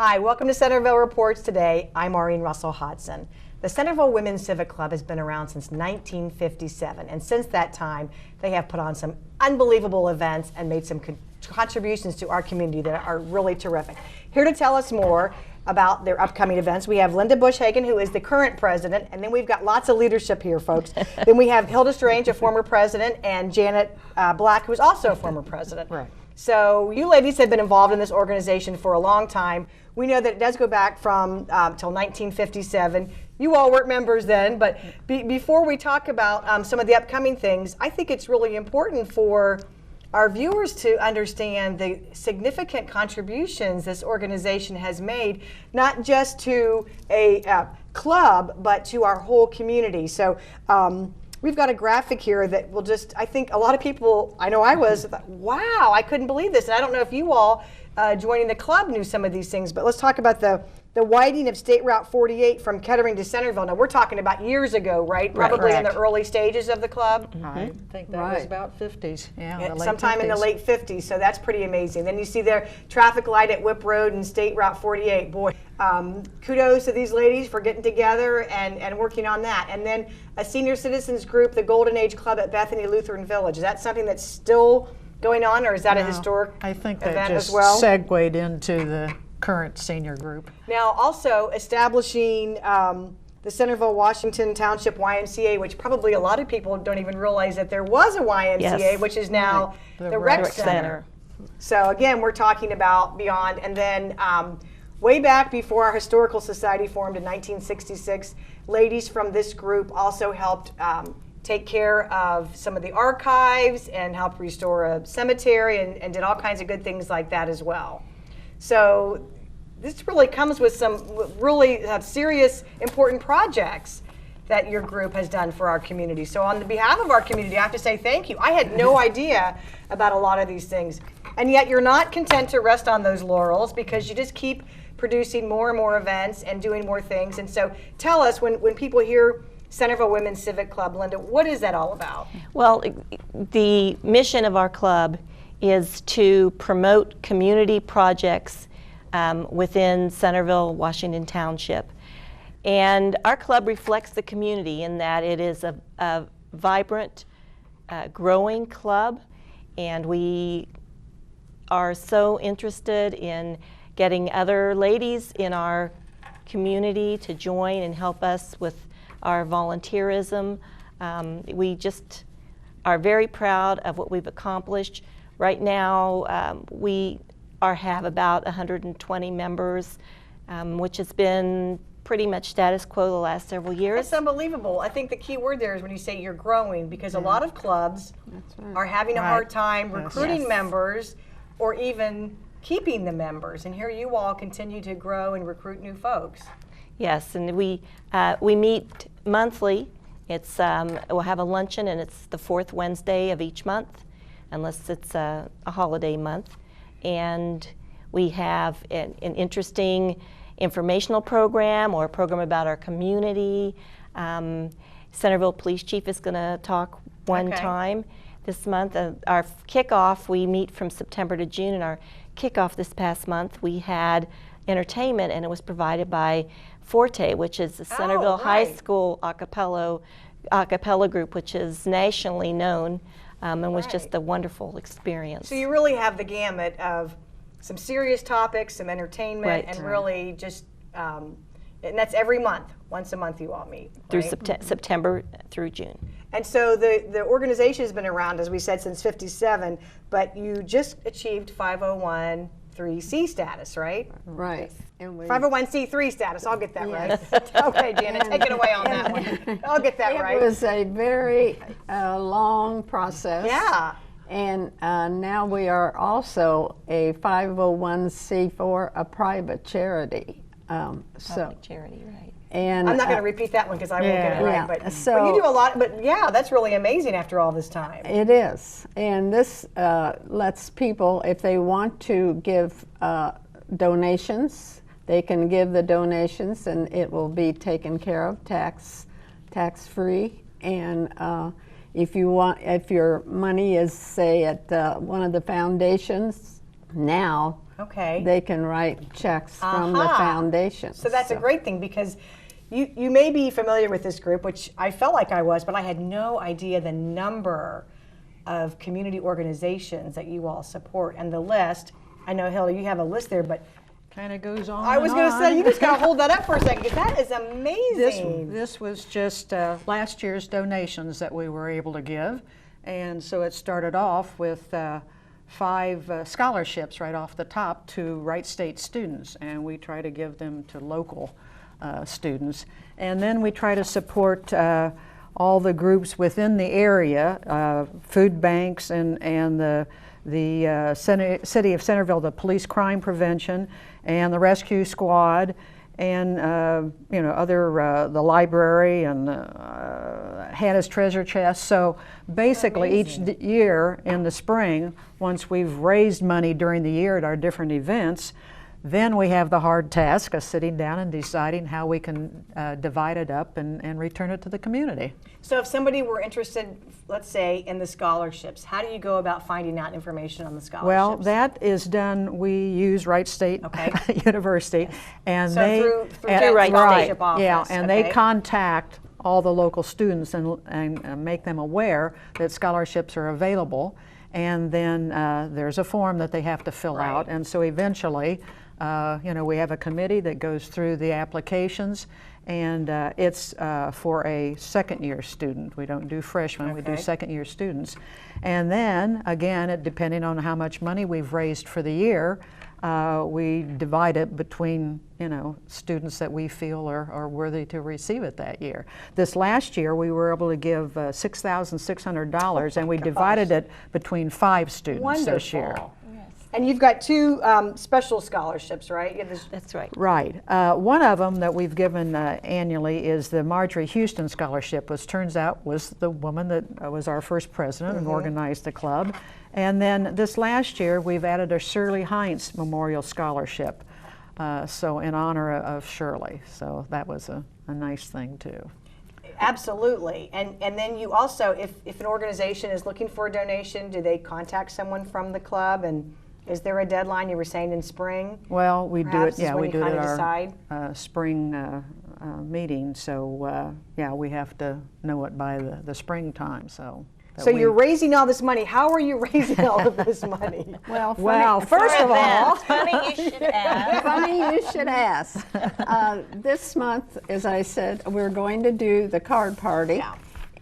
Hi, welcome to Centerville Reports Today. I'm Maureen Russell-Hodson. The Centerville Women's Civic Club has been around since 1957, and since that time, they have put on some unbelievable events and made some contributions to our community that are really terrific. Here to tell us more about their upcoming events, we have Linda Buschagen, who is the current president, and then we've got lots of leadership here, folks. Then we have Hylda Strange, a former president, and Janet Black, who is also a former president. Right. So you ladies have been involved in this organization for a long time. We know that it does go back from till 1957. You all weren't members then, but before we talk about some of the upcoming things, I think it's really important for our viewers to understand the significant contributions this organization has made, not just to a club, but to our whole community. So we've got a graphic here that will just, I think a lot of people, I know I was, wow, I couldn't believe this. And I don't know if you all joining the club knew some of these things, but let's talk about the widening of State Route 48 from Kettering to Centerville. Now we're talking about years ago, right? Probably in the early stages of the club. I think that was about 50s. Yeah, sometime in the late 50s, so that's pretty amazing. Then you see their traffic light at Whip Road and State Route 48. Boy, kudos to these ladies for getting together and working on that. And then a senior citizens group, the Golden Age Club at Bethany Lutheran Village. Is that something that's still going on, or is that a historic I think event that just as well? segued into the current senior group. Now, also establishing the Centerville Washington Township YMCA, which probably a lot of people don't even realize that there was a YMCA, which is now the Rec Center. So again, we're talking about beyond, and then way back before our historical society formed in 1966, ladies from this group also helped take care of some of the archives and helped restore a cemetery and did all kinds of good things like that as well. So this really comes with some really serious, important projects that your group has done for our community. So on the behalf of our community, I have to say thank you. I had no idea about a lot of these things. And yet you're not content to rest on those laurels, because you just keep producing more and more events and doing more things. And so tell us, when people hear Centerville Women's Civic Club, Linda, what is that all about? Well, the mission of our club is to promote community projects within Centerville, Washington Township. And our club reflects the community in that it is a vibrant, growing club, and we are so interested in getting other ladies in our community to join and help us with our volunteerism. We just are very proud of what we've accomplished. Right now, we have about 120 members, which has been pretty much status quo the last several years. That's unbelievable. I think the key word there is when you say you're growing, because a lot of clubs are having a hard time recruiting members or even keeping the members. And here you all continue to grow and recruit new folks. Yes, and we meet monthly. It's we'll have a luncheon, and it's the fourth Wednesday of each month, unless it's a holiday month. And we have an interesting informational program or a program about our community. Centerville Police Chief is going to talk one time this month. Our kickoff, we meet from September to June, and our kickoff this past month, we had entertainment, and it was provided by Forte, which is the Centerville High School a cappella group, which is nationally known. And was just a wonderful experience. So you really have the gamut of some serious topics, some entertainment, and really just, and that's every month. Once a month you all meet. Through September through June. And so the organization has been around, as we said, since '57, but you just achieved 501(c) status, right? Right. 501(c)(3) status, I'll get that right. Okay, Janet, take it away on that one. I'll get that right. It was a very long process. Yeah. And now we are also a 501(c)(4), a private charity. Public charity, right. And I'm not going to repeat that one because I won't get it right. But you do a lot. But yeah, that's really amazing after all this time. It is. And this lets people, if they want to give donations, they can give the donations, and it will be taken care of tax-free. And if your money is, say, at one of the foundations, now Okay. They can write checks from the foundation. So that's a great thing, because you may be familiar with this group, which I felt like I was, but I had no idea the number of community organizations that you all support, and the list. I know, Hylda, you have a list there, but Kind of goes on. I was going to say, you just got to hold that up for a second, because that is amazing. This was just last year's donations that we were able to give. And so it started off with 5 scholarships right off the top to Wright State students, and we try to give them to local students. And then we try to support all the groups within the area, food banks and the City of Centerville, the Police Crime Prevention, and the Rescue Squad, and other the library and Hannah's Treasure Chest. So basically, each year in the spring, once we've raised money during the year at our different events, then we have the hard task of sitting down and deciding how we can divide it up and return it to the community. So if somebody were interested, let's say, in the scholarships, how do you go about finding out information on the scholarships? Well, that is done, we use Wright State University. And so they, through and, Wright right, office. yeah, and they contact all the local students and make them aware that scholarships are available. And then there's a form that they have to fill out. And so eventually, we have a committee that goes through the applications, and it's for a second-year student. We don't do freshmen, we do second-year students. And then, again, depending on how much money we've raised for the year, we divide it between, students that we feel are worthy to receive it that year. This last year, we were able to give $6,600, and we divided it between 5 students this year. And you've got 2 special scholarships, right? That's right. Right. One of them that we've given annually is the Marjorie Houston Scholarship, which turns out was the woman that was our first president and organized the club. And then this last year, we've added a Shirley Heinz Memorial Scholarship, so in honor of Shirley. So that was a nice thing, too. Absolutely. And then you also, if an organization is looking for a donation, do they contact someone from the club? And is there a deadline? You were saying in spring? Well, we do it. Yeah, we do it at our spring meeting. So we have to know it by the springtime. So you're raising all this money. How are you raising all of this money? Well, first of all, funny you should ask. Funny you should ask. This month, as I said, we're going to do the card party,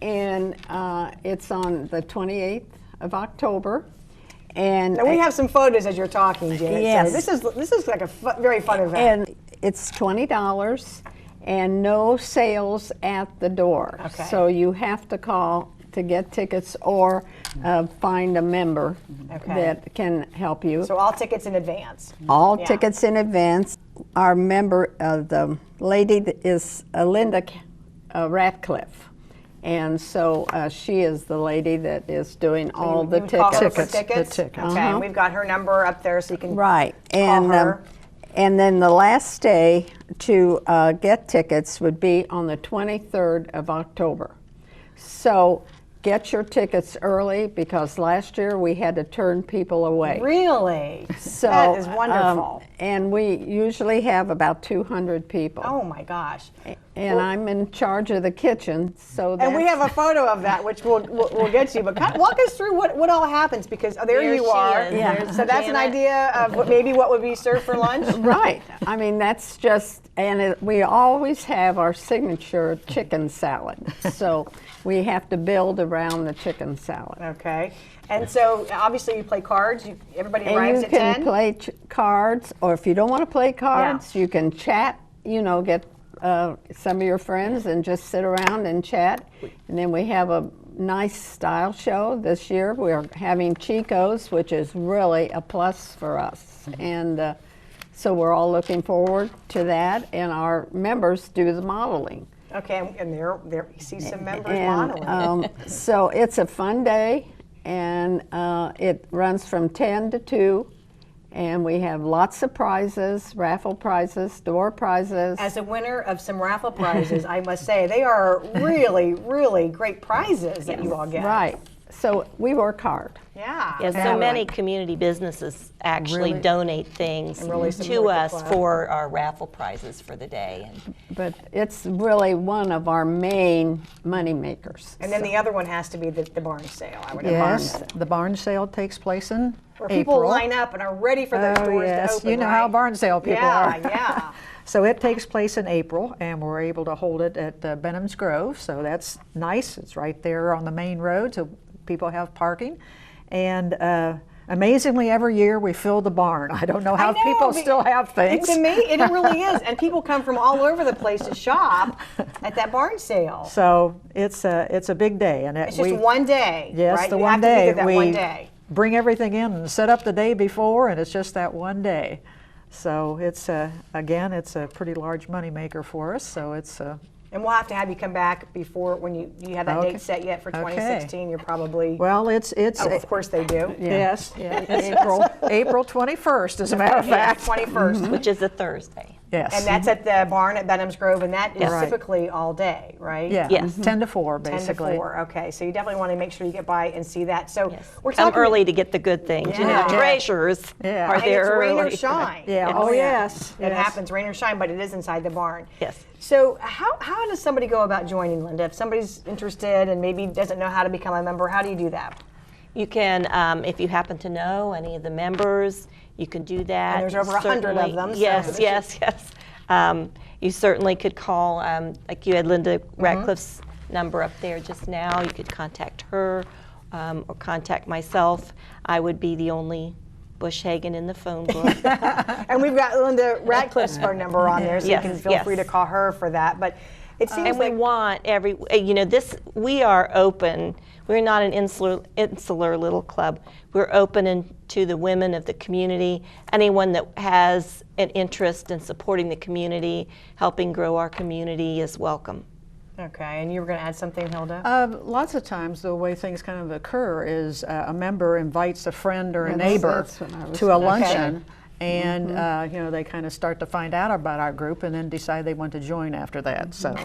and it's on the 28th of October. And we have some photos as you're talking, Janet. Yes. So this is like a very fun event. And it's $20 and no sales at the door. Okay. So you have to call to get tickets or find a member that can help you. So all tickets in advance. All tickets in advance. Our member, the lady is Linda Ratcliffe. And so she is the lady that is doing all the you call her tickets. for tickets? The tickets. Okay, and we've got her number up there so you can Right. call her. And then the last day to get tickets would be on the 23rd of October. So get your tickets early, because last year we had to turn people away. Really? So, that is wonderful. And we usually have about 200 people. Oh my gosh. And I'm in charge of the kitchen, so And we have a photo of that, which we'll get to. But kind of walk us through what all happens, because there you she are. is. Yeah. There's So that's an Janet. idea of what would be served for lunch. Right. I mean, that's just, and we always have our signature chicken salad. So we have to build around the chicken salad. Okay. And so obviously you play cards. Everybody arrives And you at can 10. play cards, or if you don't want to play cards, you can chat, get some of your friends and just sit around and chat. And then we have a nice style show this year. We're having Chico's, which is really a plus for us. And so we're all looking forward to that. And our members do the modeling. Okay, and there you see some members modeling. So it's a fun day, and it runs from 10 to 2. And we have lots of prizes, raffle prizes, door prizes. As a winner of some raffle prizes, I must say, they are really, really great prizes that you all get. Right. So we work hard. Yeah. Yeah, so many community businesses actually Really? donate things really to support the us club. for our raffle prizes for the day. And But it's really one of our main money makers. And then the other one has to be the barn sale, I would Yes, imagine. the barn sale takes place in Where April. people line up and are ready for those Oh, doors yes. to open, You know how right? barn sale people are. Yeah. So it takes place in April, and we're able to hold it at Benham's Grove, so that's nice. It's right there on the main road, so people have parking. And amazingly, every year we fill the barn. I don't know how know, people but still have things. It's amazing. It really is. And people come from all over the place to shop at that barn sale. So it's a big day, and It's just one day, Yes, right? the You one have to be day there that we one day. bring everything in and set up the day before, and it's just that one day. So it's again, it's a pretty large money maker for us. So it's And we'll have to have you come back before, when you have that Okay. date set yet for Okay. 2016. You're probably, well, it's oh, of course they do. yes, April 21st, as a matter of Yeah, fact. 21st. which is a Thursday. Yes. And that's at the barn at Benham's Grove, and that is Right. typically all day, right? yeah, Yes. 10 to 4 10 to basically. 4. Okay, so you definitely want to make sure you get by and see that. So Yes. we're Come talking early to get the good things. You know, Yeah. the treasures Yeah. are And there it's rain early. or shine. Yeah. Oh, yes. It Yes. happens, rain or shine, but it is inside the barn. Yes. So how does somebody go about joining, Linda? If somebody's interested and maybe doesn't know how to become a member, how do you do that? You can, if you happen to know any of the members, you can do that. And there's over 100 of Certainly- them, so Yes, this yes, yes. You certainly could call, like you had Linda Ratcliffe's number up there just now. You could contact her or contact myself. I would be the only Buschagen in the phone book. And we've got Linda Ratcliffe's phone number on there, so Yes, you can feel yes. free to call her for that. But it seems And we like want we are open. We're not an insular little club. We're open to the women of the community. Anyone that has an interest in supporting the community, helping grow our community is welcome. okay, and you were going to add something, Hylda? Lots of times the way things kind of occur is a member invites a friend or a That's- neighbor that's what I was to a gonna say. luncheon, and they kind of start to find out about our group and then decide they want to join after that. So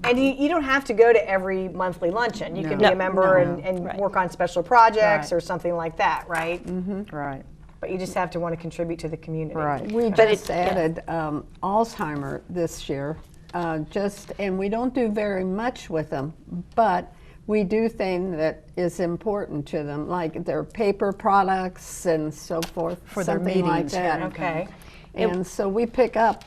And you don't have to go to every monthly luncheon. You can be No. a member No. and Right. work on special projects Right. or something like that, right? right, But you just have to want to contribute to the community. right. We But just it- added Alzheimer this year, and we don't do very much with them, but we do things that is important to them, like their paper products and so forth, For their something like meetings, that. Okay. And so we pick up,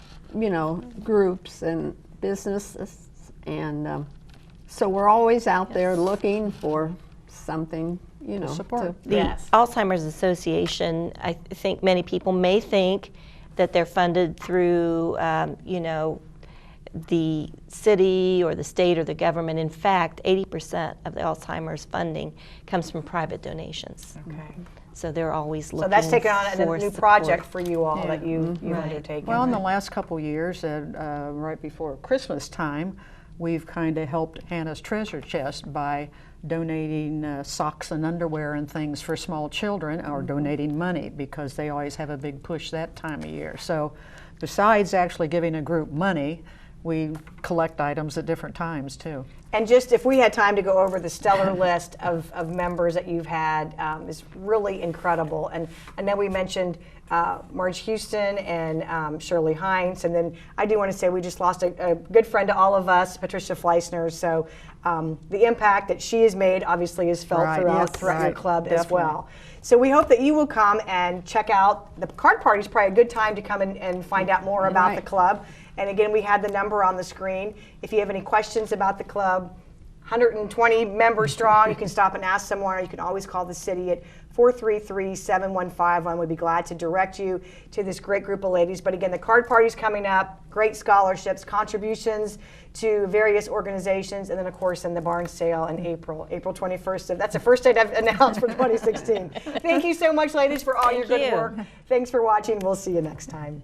groups and businesses, and so we're always out there looking for something, support. The Yes. Alzheimer's Association, I think many people may think that they're funded through, the city or the state or the government. In fact, 80% of the Alzheimer's funding comes from private donations. Okay. So they're always looking So that's taken on a for new support. project for you all Yeah. that you've Right. undertaken. Well, in the last couple years, right before Christmas time, we've kind of helped Hannah's Treasure Chest by donating socks and underwear and things for small children, or donating money, because they always have a big push that time of year. So besides actually giving a group money, we collect items at different times too. And just if we had time to go over the stellar list of members that you've had is really incredible. And I know we mentioned Marge Houston and Shirley Hines. And then I do want to say we just lost a good friend to all of us, Patricia Fleissner. So the impact that she has made obviously is felt Right, throughout yes, your right, club as definitely. well. So we hope that you will come and check out the card party. Is probably a good time to come and find out more about the Right. club. And again, we had the number on the screen. If you have any questions about the club, 120 members strong, you can stop and ask someone, or you can always call the city at 433-7151. We'd be glad to direct you to this great group of ladies. But again, the card party's coming up, great scholarships, contributions to various organizations, and then of course in the barn sale in April 21st. So that's the first date I've announced for 2016. Thank you so much, ladies, for all your Thank good you. work. Thanks for watching. We'll see you next time.